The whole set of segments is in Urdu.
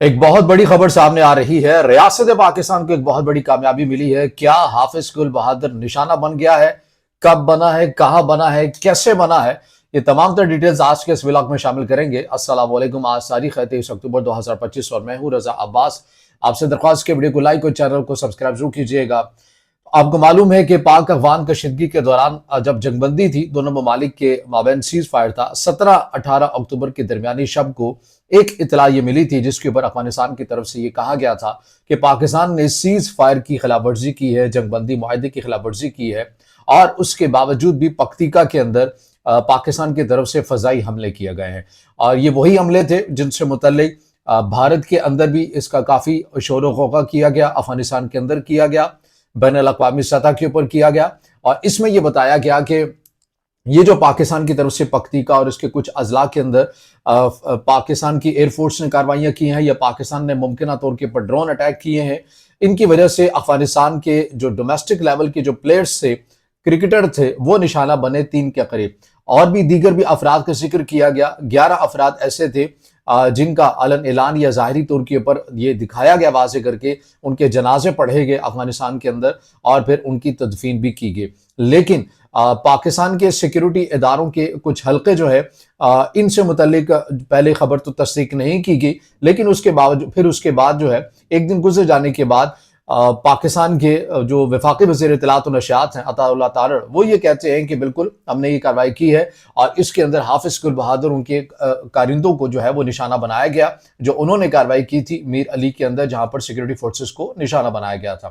ایک بہت بڑی خبر سامنے آ رہی ہے۔ ریاست پاکستان کو ایک بہت بڑی کامیابی ملی ہے۔ کیا حافظ گل بہادر نشانہ بن گیا ہے؟ کب بنا ہے؟ کہاں بنا ہے؟ کیسے بنا ہے؟ یہ تمام تر ڈیٹیلز آج کے اس ولاگ میں شامل کریں گے۔ السلام علیکم۔ آج تاریخ ہے 23 اکتوبر 2025 اور میں ہوں رضا عباس۔ آپ سے درخواست کے ویڈیو کو لائک اور چینل کو سبسکرائب ضرور کیجئے گا۔ آپ کو معلوم ہے کہ پاک افغان کشیدگی کے دوران جب جنگ بندی تھی، دونوں ممالک کے مابین سیز فائر تھا، 17-18 اکتوبر کی درمیانی شب کو ایک اطلاع یہ ملی تھی جس کے اوپر افغانستان کی طرف سے یہ کہا گیا تھا کہ پاکستان نے سیز فائر کی خلاف ورزی کی ہے، جنگ بندی معاہدے کی خلاف ورزی کی ہے، اور اس کے باوجود بھی پکتیکا کے اندر پاکستان کی طرف سے فضائی حملے کیے گئے ہیں۔ اور یہ وہی حملے تھے جن سے متعلق بھارت کے اندر بھی اس کا کافی شور و غوغا کیا گیا، افغانستان کے اندر کیا گیا، بین الاقوامی سطح کے اوپر کیا گیا، اور اس میں یہ بتایا گیا کہ یہ جو پاکستان کی طرف سے پکتیکا اور اس کے کچھ اضلاع کے اندر پاکستان کی ایئر فورس نے کاروائیاں کی ہیں یا پاکستان نے ممکنہ طور کے پر ڈرون اٹیک کیے ہیں، ان کی وجہ سے افغانستان کے جو ڈومیسٹک لیول کے جو پلیئرز تھے، کرکٹر تھے، وہ نشانہ بنے 3 کے قریب۔ اور بھی دیگر بھی افراد کا ذکر کیا گیا۔ 11 افراد ایسے تھے جن کا علن اعلان یا ظاہری طور کے اوپر یہ دکھایا گیا واضح کر کے، ان کے جنازے پڑھے گئے افغانستان کے اندر اور پھر ان کی تدفین بھی کی گئی۔ لیکن پاکستان کے سیکیورٹی اداروں کے کچھ حلقے جو ہے ان سے متعلق پہلے خبر تو تصدیق نہیں کی گئی، لیکن اس کے بعد جو ہے ایک دن گزر جانے کے بعد پاکستان کے جو وفاقی وزیر اطلاعات و نشریات ہیں عطا اللہ تارڑ، وہ یہ کہتے ہیں کہ بالکل ہم نے یہ کارروائی کی ہے اور اس کے اندر حافظ گل بہادر ان کے کارندوں کو جو ہے وہ نشانہ بنایا گیا، جو انہوں نے کارروائی کی تھی میر علی کے اندر، جہاں پر سیکیورٹی فورسز کو نشانہ بنایا گیا تھا۔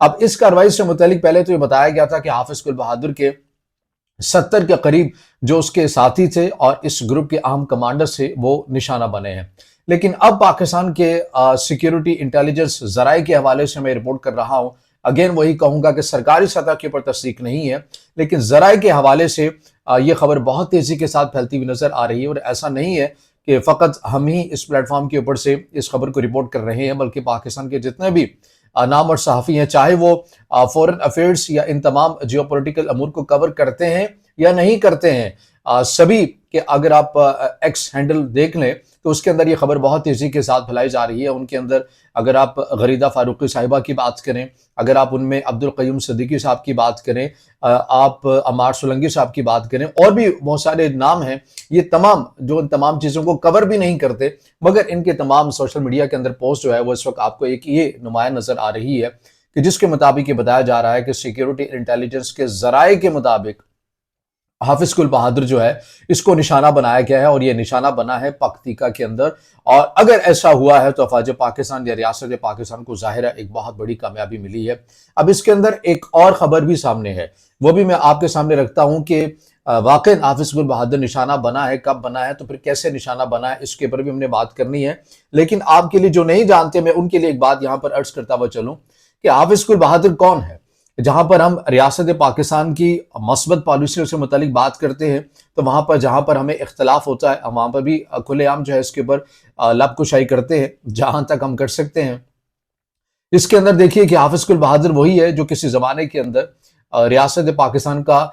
اب اس کارروائی سے متعلق پہلے تو یہ بتایا گیا تھا کہ حافظ گل بہادر کے 70 کے قریب جو اس کے ساتھی تھے اور اس گروپ کے اہم کمانڈر سے وہ نشانہ بنے ہیں۔ لیکن اب پاکستان کے سیکیورٹی انٹیلیجنس ذرائع کے حوالے سے میں رپورٹ کر رہا ہوں، اگین وہی کہوں گا کہ سرکاری سطح کے اوپر تصدیق نہیں ہے، لیکن ذرائع کے حوالے سے یہ خبر بہت تیزی کے ساتھ پھیلتی ہوئی نظر آ رہی ہے۔ اور ایسا نہیں ہے کہ فقط ہم ہی اس پلیٹ فارم کے اوپر سے اس خبر کو رپورٹ کر رہے ہیں، بلکہ پاکستان کے جتنے بھی نام اور صحافی ہیں، چاہے وہ فورن افیئرز یا ان تمام جیو پولیٹیکل امور کو کور کرتے ہیں یا نہیں کرتے ہیں، سبھی کے اگر آپ ایکس ہینڈل دیکھ لیں تو اس کے اندر یہ خبر بہت تیزی کے ساتھ پھیلائی جا رہی ہے۔ ان کے اندر اگر آپ غریدہ فاروقی صاحبہ کی بات کریں، اگر آپ ان میں عبدالقیوم صدیقی صاحب کی بات کریں، آپ عمار سولنگی صاحب کی بات کریں، اور بھی بہت سارے نام ہیں، یہ تمام جو ان تمام چیزوں کو کور بھی نہیں کرتے، مگر ان کے تمام سوشل میڈیا کے اندر پوسٹ جو ہے وہ اس وقت آپ کو ایک یہ نمایاں نظر آ رہی ہے کہ جس کے مطابق یہ بتایا جا رہا ہے کہ سیکیورٹی انٹیلیجنس کے ذرائع کے مطابق حافظ گل بہادر جو ہے اس کو نشانہ بنایا گیا ہے، اور یہ نشانہ بنا ہے پکتیکا کے اندر۔ اور اگر ایسا ہوا ہے تو افواج پاکستان یا ریاست پاکستان کو ظاہر ہے ایک بہت بڑی کامیابی ملی ہے۔ اب اس کے اندر ایک اور خبر بھی سامنے ہے، وہ بھی میں آپ کے سامنے رکھتا ہوں کہ واقعی حافظ گل بہادر نشانہ بنا ہے، کب بنا ہے، تو پھر کیسے نشانہ بنا ہے، اس کے اوپر بھی ہم نے بات کرنی ہے۔ لیکن آپ کے لیے جو نہیں جانتے، میں ان کے لیے ایک بات یہاں پر عرض کرتا ہوا چلوں کہ حافظ گل بہادر کون ہے۔ جہاں پر ہم ریاست پاکستان کی مثبت پالیسیوں سے متعلق بات کرتے ہیں تو وہاں پر جہاں پر ہمیں اختلاف ہوتا ہے، وہاں پر بھی کھلے عام جو ہے اس کے اوپر لب کشائی کرتے ہیں جہاں تک ہم کر سکتے ہیں۔ اس کے اندر دیکھیے کہ حافظ گل بہادر وہی ہے جو کسی زمانے کے اندر ریاست پاکستان کا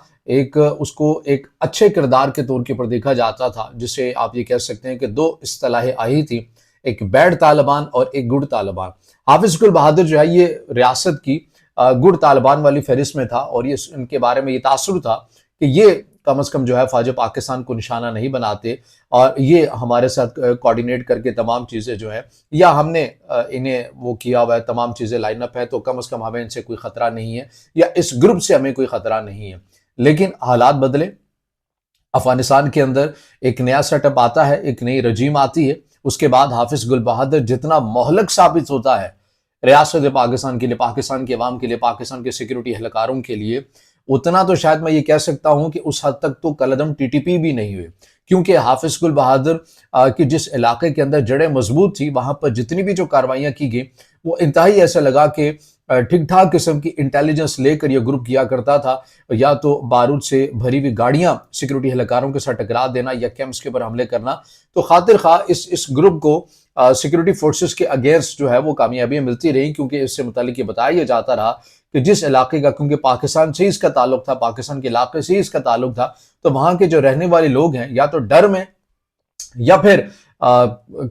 اس کو ایک اچھے کردار کے طور کے پر دیکھا جاتا تھا، جسے آپ یہ کہہ سکتے ہیں کہ 2 اصطلاحیں آئی تھی، ایک بیڈ طالبان اور ایک گڈ طالبان۔ حافظ گل بہادر جو ہے یہ ریاست کی گڈ طالبان والی فہرست میں تھا، اور یہ ان کے بارے میں یہ تاثر تھا کہ یہ کم از کم جو ہے فوج پاکستان کو نشانہ نہیں بناتے، اور یہ ہمارے ساتھ کوارڈینیٹ کر کے تمام چیزیں جو ہے، یا ہم نے انہیں وہ کیا ہوا ہے، تمام چیزیں لائن اپ ہے، تو کم از کم ہمیں ان سے کوئی خطرہ نہیں ہے، یا اس گروپ سے ہمیں کوئی خطرہ نہیں ہے۔ لیکن حالات بدلے، افغانستان کے اندر ایک نیا سیٹ اپ آتا ہے، ایک نئی رجیم آتی ہے، اس کے بعد حافظ گل بہادر جتنا مہلک ثابت ہوتا ہے ریاست پاکستان کے لیے، پاکستان کے عوام کے لیے، پاکستان کے سیکیورٹی اہلکاروں کے لیے، اتنا تو شاید میں یہ کہہ سکتا ہوں کہ اس حد تک تو کالعدم ٹی ٹی پی بھی نہیں ہوئے، کیونکہ حافظ گل بہادر کی جس علاقے کے اندر جڑیں مضبوط تھی، وہاں پر جتنی بھی جو کاروائیاں کی گئی وہ انتہائی ایسا لگا کہ ٹھیک ٹھاک قسم کی انٹیلیجنس لے کر یہ گروپ کیا کرتا تھا، یا تو بارود سے بھری ہوئی گاڑیاں سیکیورٹی اہلکاروں کے ساتھ ٹکرا دینا یا کیمپس کے اوپر حملے کرنا، تو خاطر خواہ اس گروپ کو سیکیورٹی فورسز کے اگینسٹ جو ہے وہ کامیابیاں ملتی رہی، کیونکہ اس سے متعلق یہ بتایا جاتا رہا کہ جس علاقے کا، کیونکہ پاکستان سے اس کا تعلق تھا، پاکستان کے علاقے سے اس کا تعلق تھا، تو وہاں کے جو رہنے والے لوگ ہیں یا تو ڈر میں یا پھر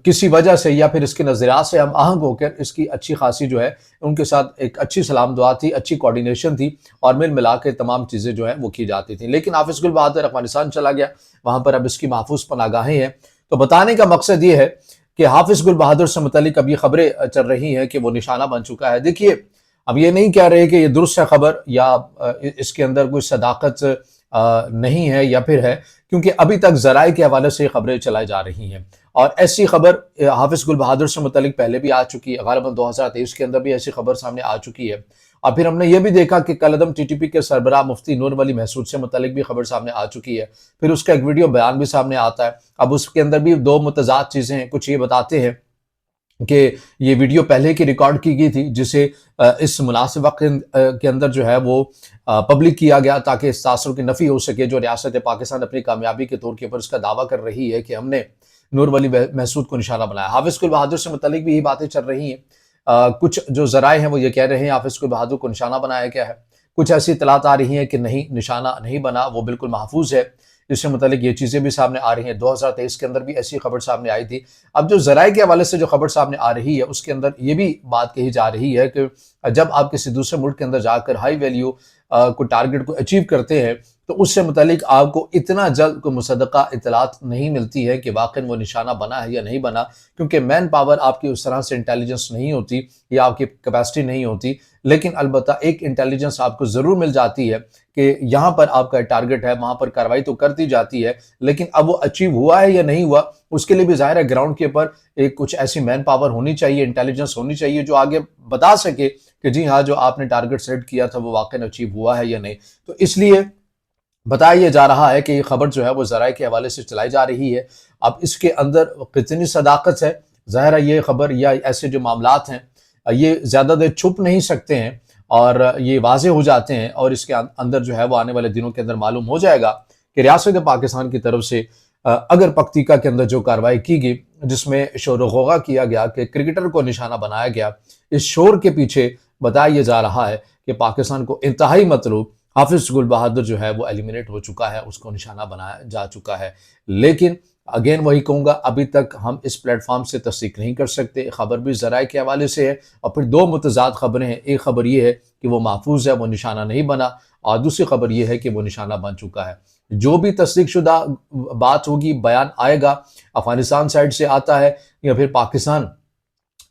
کسی وجہ سے یا پھر اس کے نظریات سے ہم آہنگ ہو کر اس کی اچھی خاصی جو ہے ان کے ساتھ ایک اچھی سلام دعا تھی، اچھی کوارڈینیشن تھی اور مل ملا کے تمام چیزیں جو ہیں وہ کی جاتی تھیں. لیکن حافظ گل بہادر افغانستان چلا گیا، وہاں پر اب اس کی محفوظ پناہگاہیں ہیں. تو بتانے کا مقصد یہ ہے کہ حافظ گل بہادر سے متعلق اب یہ خبریں چل رہی ہیں کہ وہ نشانہ بن چکا ہے. دیکھیے اب یہ نہیں کہہ رہے کہ یہ درست ہے خبر یا اس کے اندر کوئی صداقت نہیں ہے یا پھر ہے، کیونکہ ابھی تک ذرائع کے حوالے سے خبریں چلائی جا رہی ہیں اور ایسی خبر حافظ گل بہادر سے متعلق پہلے بھی آ چکی ہے. غالباً 2023 کے اندر بھی ایسی خبر سامنے آ چکی ہے. اور پھر ہم نے یہ بھی دیکھا کہ کالعدم ٹی ٹی پی کے سربراہ مفتی نور ولی محسود سے متعلق بھی خبر سامنے آ چکی ہے. پھر اس کا ایک ویڈیو بیان بھی سامنے آتا ہے. اب اس کے اندر بھی دو متضاد چیزیں ہیں. کچھ یہ بتاتے ہیں کہ یہ ویڈیو پہلے کی ریکارڈ کی گئی تھی جسے اس مناسب وقت کے اندر جو ہے وہ پبلک کیا گیا تاکہ اس تاثر کی نفی ہو سکے جو ریاست پاکستان اپنی کامیابی کے طور کے اوپر اس کا دعویٰ کر رہی ہے کہ ہم نے نور ولی محسود کو نشانہ بنایا. حافظ گل بہادر سے متعلق بھی یہی باتیں چل رہی ہیں. کچھ جو ذرائع ہیں وہ یہ کہہ رہے ہیں حافظ گل بہادر کو نشانہ بنایا گیا ہے. کچھ ایسی اطلاعات آ رہی ہیں کہ نہیں، نشانہ نہیں بنا، وہ بالکل محفوظ ہے. اس سے متعلق یہ چیزیں بھی سامنے آ رہی ہیں. 2023 کے اندر بھی ایسی خبر سامنے آئی تھی. اب جو ذرائع کے حوالے سے جو خبر سامنے آ رہی ہے اس کے اندر یہ بھی بات کہی جا رہی ہے کہ جب آپ کسی دوسرے ملک کے اندر جا کر ہائی ویلیو کو ٹارگٹ کو اچیو کرتے ہیں تو اس سے متعلق آپ کو اتنا جلد کوئی مصدقہ اطلاعات نہیں ملتی ہے کہ واقعی وہ نشانہ بنا ہے یا نہیں بنا، کیونکہ مین پاور آپ کی اس طرح سے انٹیلیجنس نہیں ہوتی یا آپ کی کیپیسٹی نہیں ہوتی. لیکن البتہ ایک انٹیلیجنس آپ کو ضرور مل جاتی ہے کہ یہاں پر آپ کا ٹارگٹ ہے، وہاں پر کارروائی تو کرتی جاتی ہے، لیکن اب وہ اچیو ہوا ہے یا نہیں ہوا اس کے لیے بھی ظاہر ہے گراؤنڈ کے اوپر ایک کچھ ایسی مین پاور ہونی چاہیے، انٹیلیجنس ہونی چاہیے جو آگے بتا سکے کہ جی ہاں جو آپ نے ٹارگٹ سیٹ کیا تھا وہ واقعی اچیو ہوا ہے یا نہیں. تو اس لیے بتایا جا رہا ہے کہ یہ خبر جو ہے وہ ذرائع کے حوالے سے چلائی جا رہی ہے. اب اس کے اندر کتنی صداقت ہے، ظاہر ہے یہ خبر یا ایسے جو معاملات ہیں یہ زیادہ دیر چھپ نہیں سکتے ہیں اور یہ واضح ہو جاتے ہیں اور اس کے اندر جو ہے وہ آنے والے دنوں کے اندر معلوم ہو جائے گا کہ ریاست پاکستان کی طرف سے اگر پکتیکا کے اندر جو کارروائی کی گئی جس میں شور و غوغا کیا گیا کہ کرکٹر کو نشانہ بنایا گیا، اس شور کے پیچھے بتایا یہ جا رہا ہے کہ پاکستان کو انتہائی مطلوب حافظ گل بہادر جو ہے وہ ایلیمنیٹ ہو چکا ہے، اس کو نشانہ بنایا جا چکا ہے. لیکن اگین وہی کہوں گا، ابھی تک ہم اس پلیٹ فارم سے تصدیق نہیں کر سکتے. خبر بھی ذرائع کے حوالے سے ہے اور پھر دو متضاد خبریں ہیں. ایک خبر یہ ہے کہ وہ محفوظ ہے، وہ نشانہ نہیں بنا، اور دوسری خبر یہ ہے کہ وہ نشانہ بن چکا ہے. جو بھی تصدیق شدہ بات ہوگی، بیان آئے گا، افغانستان سائڈ سے آتا ہے یا پھر پاکستان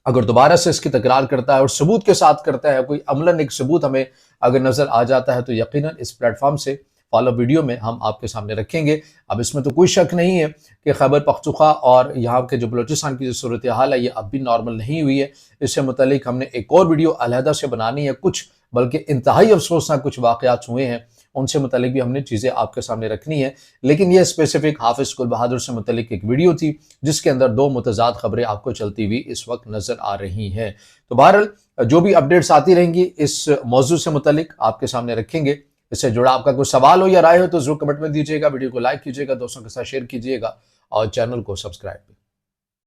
اگر دوبارہ سے اس کی تکرار کرتا ہے اور ثبوت کے ساتھ کرتا ہے، کوئی عملاً ایک ثبوت ہمیں اگر نظر آ جاتا ہے تو یقیناً اس پلیٹ فارم سے فالو ویڈیو میں ہم آپ کے سامنے رکھیں گے. اب اس میں تو کوئی شک نہیں ہے کہ خیبر پختونخوا اور یہاں کے جو بلوچستان کی جو صورتحال ہے یہ اب بھی نارمل نہیں ہوئی ہے. اس سے متعلق ہم نے ایک اور ویڈیو علیحدہ سے بنانی ہے. کچھ بلکہ انتہائی افسوسناک کچھ واقعات ہوئے ہیں، ان سے متعلق بھی ہم نے چیزیں آپ کے سامنے رکھنی ہے. لیکن یہ اسپیسیفک حافظ گل بہادر سے متعلق ایک ویڈیو تھی جس کے اندر دو متضاد خبریں آپ کو چلتی ہوئی اس وقت نظر آ رہی ہیں. تو بہرحال جو بھی اپڈیٹس آتی رہیں گی اس موضوع سے متعلق آپ کے سامنے رکھیں گے. اس سے جڑا آپ کا کوئی سوال ہو یا رائے ہو تو ضرور کمنٹ میں دیجیے گا، ویڈیو کو لائک کیجیے گا، دوستوں کے ساتھ شیئر کیجیے گا اور چینل کو سبسکرائب